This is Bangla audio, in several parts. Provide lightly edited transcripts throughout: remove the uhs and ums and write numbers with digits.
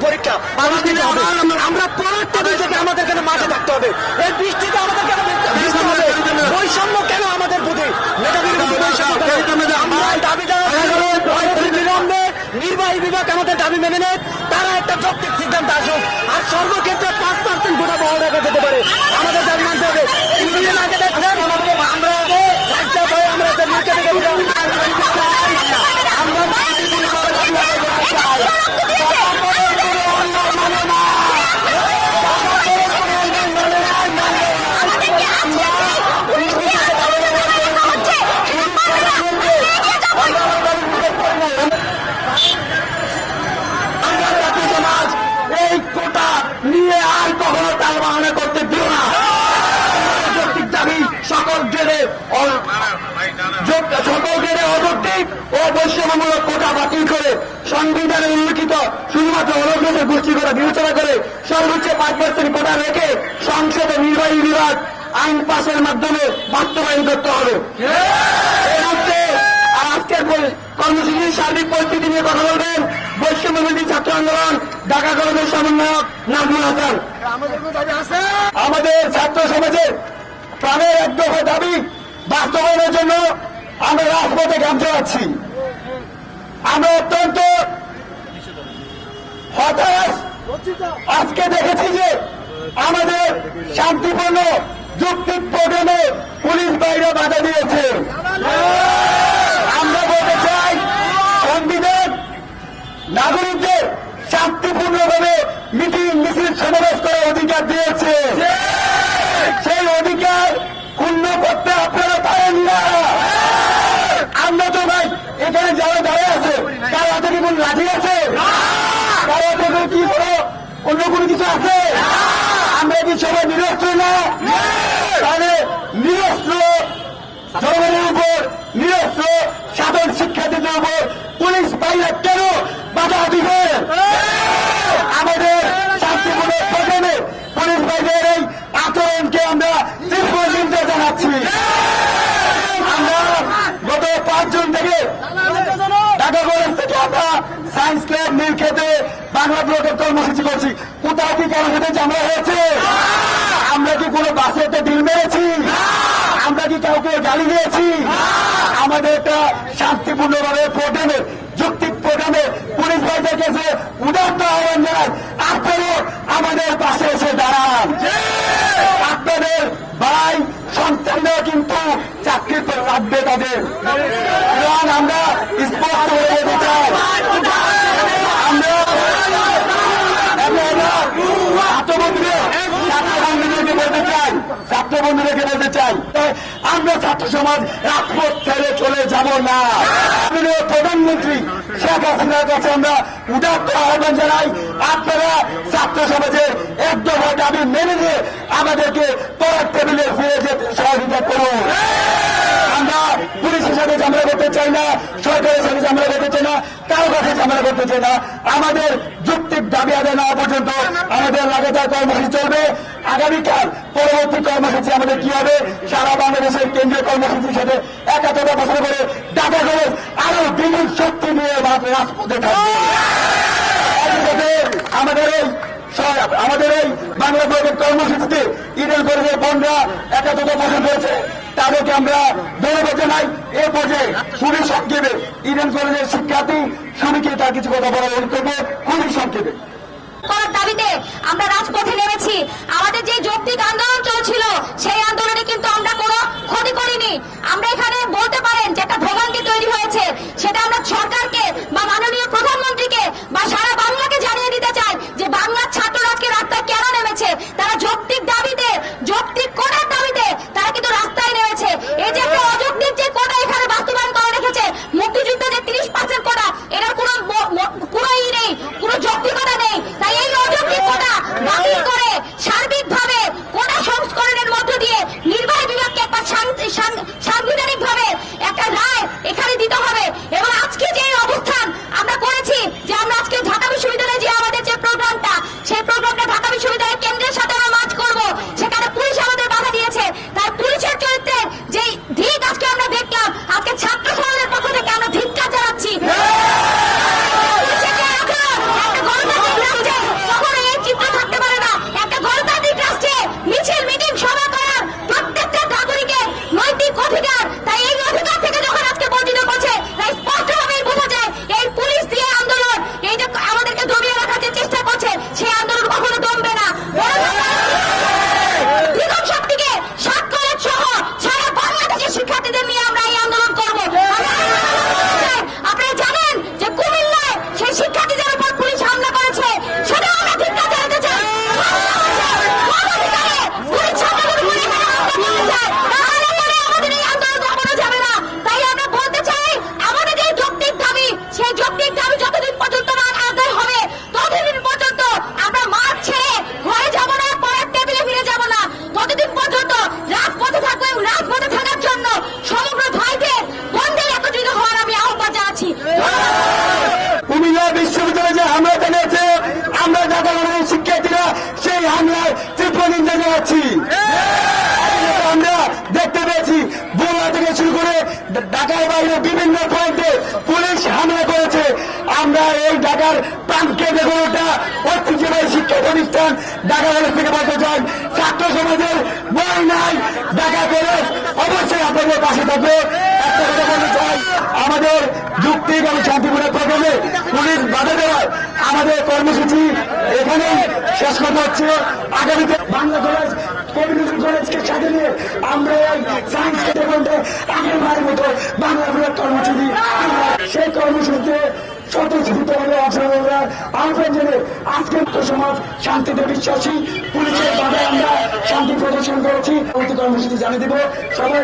পরীক্ষা আমরা পরের টেবিল থেকে আমাদের কেন মাঠে থাকতে হবে, এই বৃষ্টিতে আমাদের কেন বৈষম্য কেন আমাদের প্রতি বিলম্বে নির্বাহী বিভাগ আমাদের দাবি মেনে নেয়, তারা একটা যৌক্তিক সিদ্ধান্ত আসুক, আর সর্বক্ষেত্রে 5% গোটা বহাল রাখা যেতে পারে। আমাদের দাবি মানতে হবে। আগে দেখছেন আমরা এই কোটা নিয়ে আর কখনো তাল বাহানা করতে দিও না। যৌক্তিক দাবি সকল গ্রেডে অযৌক্তিক ও বৈষম্যমূলক কোটা বাতিল করে সংবিধানে উল্লিখিত শুধুমাত্র অনগ্রসর গোষ্ঠীর কথা বিবেচনা করে সর্বোচ্চ 5% কোটা রেখে সংসদে নির্বাহী বিভাগ আইন পাশের মাধ্যমে বাস্তবায়ন করতে হবে। আজকের কর্মসূচির সার্বিক পরিস্থিতি নিয়ে কথা বলবেন বৈষম্যবিরোধী ছাত্র আন্দোলন ঢাকা কলেজের সমন্বয়ক নাজমুল হাসান। আমাদের ছাত্র সমাজের প্রাণের এক দফা দাবি বাস্তবায়নের জন্য আমরা রাজপথে গামছা যাচ্ছি। আমরা অত্যন্ত হতাশ আজকে দেখেছি যে আমাদের শান্তিপূর্ণ যৌক্তিক প্রোগ্রামে পুলিশ বাহিনী বাধা দিয়েছে। আমরা বলতে চাই সংবিধান নাগরিকদের শান্তিপূর্ণভাবে মিটিং মিছিল সমাবেশ করার অধিকার দিয়েছে, সেই অধিকার ক্ষুণ্ণ করতে আপনারা পারেন না। আমরা তো ভাই এখানে যারা দাঁড়িয়ে আছে তার হাতে কি কোন লাঠি আছে, তার হাতে কি কোনো অন্য কোনো কিছু আছে? আমরা কি সবাই নিরস্ত্র না? তাহলে নিরস্ত্র জনগণের উপর, নিরস্ত্র সাধারণ শিক্ষার্থীদের উপর পুলিশ বাহিনী কেন বাধা দিবে? আমাদের শান্তিপূর্ণ প্রোগ্রামে পুলিশ বাহিনীর এই আচরণকে আমরা তীব্র নিন্দা জানাচ্ছি। আমরা গত 5 জুন থেকে ঢাকা কলেজ থেকে আমরা সায়েন্স ল্যাব নীলক্ষেতে বাংলা ব্লকের কর্মসূচি করছি। কোথাও কি কর্মসূচি জানা হয়েছে? আমরা কি কোনো বাসেতে ডিল মেরেছি? আমরা কি কাউকে গালি দিয়েছি? আমাদের একটা শান্তিপূর্ণভাবে প্রোগ্রামে যৌক্তিক প্রোগ্রামে পুলিশ ভাইদের কাছে উদাত্ত আহ্বান জানাই, আপনারও আমাদের পাশে এসে দাঁড়ান। আপনাদের ভাই সন্তানরাও কিন্তু চাকরি লাগবে তাদের। আমরা স্পষ্ট হয়ে যেতে চাই, আমরা ছাত্র বন্ধুদেরকে বলতে চাই আমরা ছাত্র সমাজ রাজপথ ছেড়ে চলে যাব না। প্রধানমন্ত্রী শেখ হাসিনার কাছে আমরা উদাত্ত আহ্বান জানাই, আপনারা ছাত্র সমাজের এক দফা দাবি মেনে নিয়ে আমাদেরকে পরের টেবিলে ফিরে যেতে সহযোগিতা করুন। আমরা পুলিশের সাথে ঝামেলা করতে চাই না, সরকারের সাথে ঝামেলা করতে চাই না, কারো কাছে ঝামেলা করতে চাই না। আমাদের যৌক্তিক দাবি আদায় না পর্যন্ত আমাদের লাগাতার কর্মসূচি চলবে। আগামীকাল পরবর্তী কর্মসূচি আমাদের কি হবে? সারা বাংলাদেশের কেন্দ্রীয় কর্মসূচির সাথে একাত্মতা ঘোষণা করে ঢাকা কলেজ আরো দ্বিগুণ শক্তি নিয়ে রাজপথে থাকবে। আমাদের এই বাংলা ব্লকের কর্মসূচিতে ইডেন কলেজের বোনরা একাত্মতা পোষণ করেছে, তাদেরকে আমরা ধন্যবাদ জানাই। এ পর্যায়ে খুবই সংক্ষেপে ইডেন কলেজের শিক্ষার্থী সুমিকে তার কিছু কথা বলার অনুরোধ করবো, খুবই সংক্ষেপে। করার দাবিতে আমরা রাজপথে নেমেছি। আমাদের যে যৌক্তিক আন্দোলন চলছিল সেই আন্দোলনে কিন্তু আমরা কোনো ক্ষতি করিনি। আমরা এখানে বলতে পারেন যে একটা ভোগান্তি তৈরি হয়েছে, সেটা আমরা সরকারকে বা মাননীয় প্রধানমন্ত্রীকে বা সারা বাংলাকে জানিয়ে দিতে চাই যে বাংলার ছাত্ররা আজকে রাস্তায় কেন নেমেছে। তারা যৌক্তিক দাবিতে, যৌক্তিক কোটার দাবিতে তারা কিন্তু রাস্তায় নেমেছে। এই যে একটা অযৌক্তিক যে কোটা এখানে বাস্তবায়ন করে রেখেছে, মুক্তিযুদ্ধ যে 30% কোটা, এটার কোনো নেই, কোনো যৌক্তিকতা নেই। তাই এই অযৌক্তিক কোটা বাতিল করে সার্বিকভাবে কোটা সংস্করণের মধ্য দিয়ে নির্বাহী বিভাগকে একটা সাংবিধানিকভাবে পুলিশ হামলা করেছে। আমরা এই ঢাকার প্রাণকে দেখুন, একটা ঐতিহ্যবাহী শিক্ষা প্রতিষ্ঠান ঢাকা কলেজ থেকে বলতে চাই, ছাত্র সমাজের বই নাই ঢাকা কলেজ অবশ্যই আপনাদের পাশে থাকবে। একটা কথা বলতে চাই, আমাদের যুক্তি এবং শান্তিপূর্ণ প্রোগ্রামে পুলিশ বাধা দেওয়ায় আমাদের কর্মসূচি এখানেই শেষ করতে হচ্ছে। আগামীতে বাংলা কলেজ কমিউনিটি কলেজকে সাথে নিয়ে আমরা এই সায়েন্স কেন্দ্রে আগের বারের মতো বাংলা কলেজ কর্মসূচি, সেই কর্মসূচিতে স্বতঃস্ফূর্তভাবে অংশগ্রহণরা আহ্বান জানিয়ে আজকের সমাজ শান্তিতে বিশ্বাসী, পুলিশের বাধায় আমরা শান্তি প্রদর্শন করেছি। পরবর্তী কর্মসূচি জানিয়ে দিব। সবাই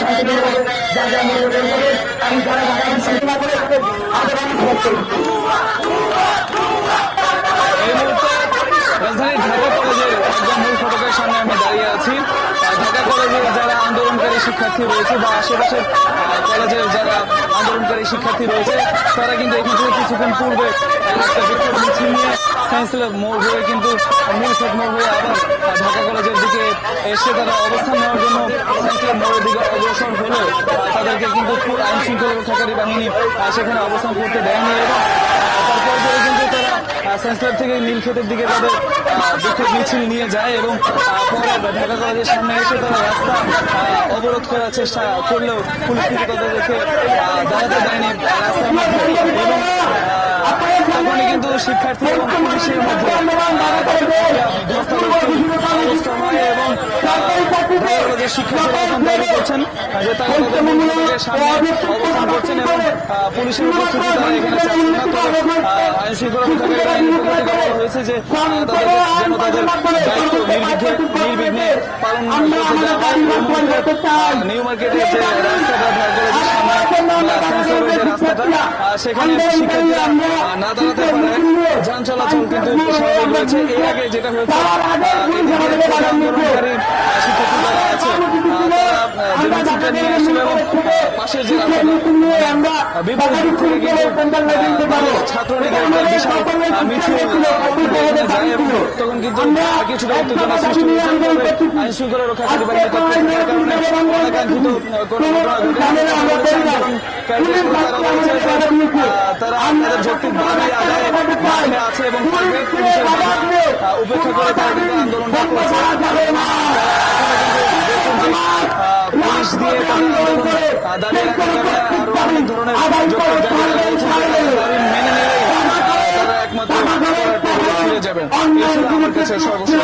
শান্তিপূর্ণভাবে যা যা মনোযোগ করে আমি যারা ঢাকা বিশ্ববিদ্যালয় করে আন্দোলন করছি। এই মুহূর্তে রাজধানী ঢাকা কলেজের একদম মূল ফটকের সামনে আমি দাঁড়িয়ে আছি। ঢাকা কলেজের যারা আন্দোলনকারী শিক্ষার্থী রয়েছে বা আশেপাশের কলেজের যারা আন্দোলনকারী শিক্ষার্থী রয়েছে তারা কিন্তু এখান থেকে কিছুক্ষণ পূর্বে একটা বিক্ষোভ মিছিল নিয়ে সায়েন্স ল্যাব মোড় হয়ে কিন্তু নীলক্ষেত মোড় হয়ে আবার ঢাকা কলেজের দিকে এসে তারা অবস্থান নেওয়ার জন্য সায়েন্স ল্যাব মোড়ের দিকে অগ্রসর হলেও তাদেরকে কিন্তু আইন শৃঙ্খলা রক্ষাকারী বাহিনী সেখানে অবস্থান করতে দেয়নি এবং তারপর পরে কিন্তু তারা সায়েন্স ল্যাব থেকে নীলক্ষেতের দিকে তাদের বিক্ষোভ মিছিল নিয়ে যায় এবং পরে ঢাকা কলেজের সামনে এসে তারা রাস্তা অবরোধ করার চেষ্টা করলেও পুলিশ কিন্তু তাদেরকে দাঁড়াতে দেয়নি রাস্তার মধ্যে এবং তখনই কিন্তু শিক্ষার্থী এবং পুলিশের মধ্যে অবস্থা হয় এবং কলেজের শিক্ষার্থীরা এখন দাবি করছেন যে তারা তাদের মূল ফটকের সামনে অবস্থান করছেন এবং পুলিশের উপস্থিতি তারা এখানে চাচ্ছেন না। তবে আইন শৃঙ্খলা রক্ষাকারী বাহিনীর পক্ষ থেকে বলা হয়েছে যে তাদের দায়িত্ব নির্বিঘ্নে পালন করতে দেওয়া হয়। নিউ মার্কেটের যে রাস্তাটা কলেজের সামনে যে রাস্তাটা সেখানে শিক্ষার্থীরা না দাঁড়াতে পারে যান চলাচল কিন্তু স্বাভাবিক রয়েছে। এর আগে যেটা হয়েছে আন্দোলনকারী শিক্ষার্থী যারা আছে তারা যে মিছিলটা নিয়ে আসছিল এবং পাশের যে রাস্তাটা বিপরীত দিক থেকে কিন্তু ছাত্রলীগের একটা বিশাল মিছিল যায় এবং তখন কিন্তু কিছুটা উত্তেজনা সৃষ্টি হয়েছে। আইন শৃঙ্খলা রক্ষাকারী বাহিনীর তৎপরতার কারণে অনাকাঙ্ক্ষিত কোনো ঘটনা ঘটে তারা তাদের যৌক্তিক দাবি আদায়ে মাঠে আছে এবং পুলিশের বাধা উপেক্ষা করে তারা কিন্তু আন্দোলনটা করছে। পুলিশ দিয়ে দাঁড়িয়ে রাখা যাবে আরো অনেক ধরনের যৌক্তিক দাবি রয়েছে দাবি মেনে নিলেই তারা একমাত্র ফিরে যাবেন। এই ছিল আমার কাছে সর্বশেষ।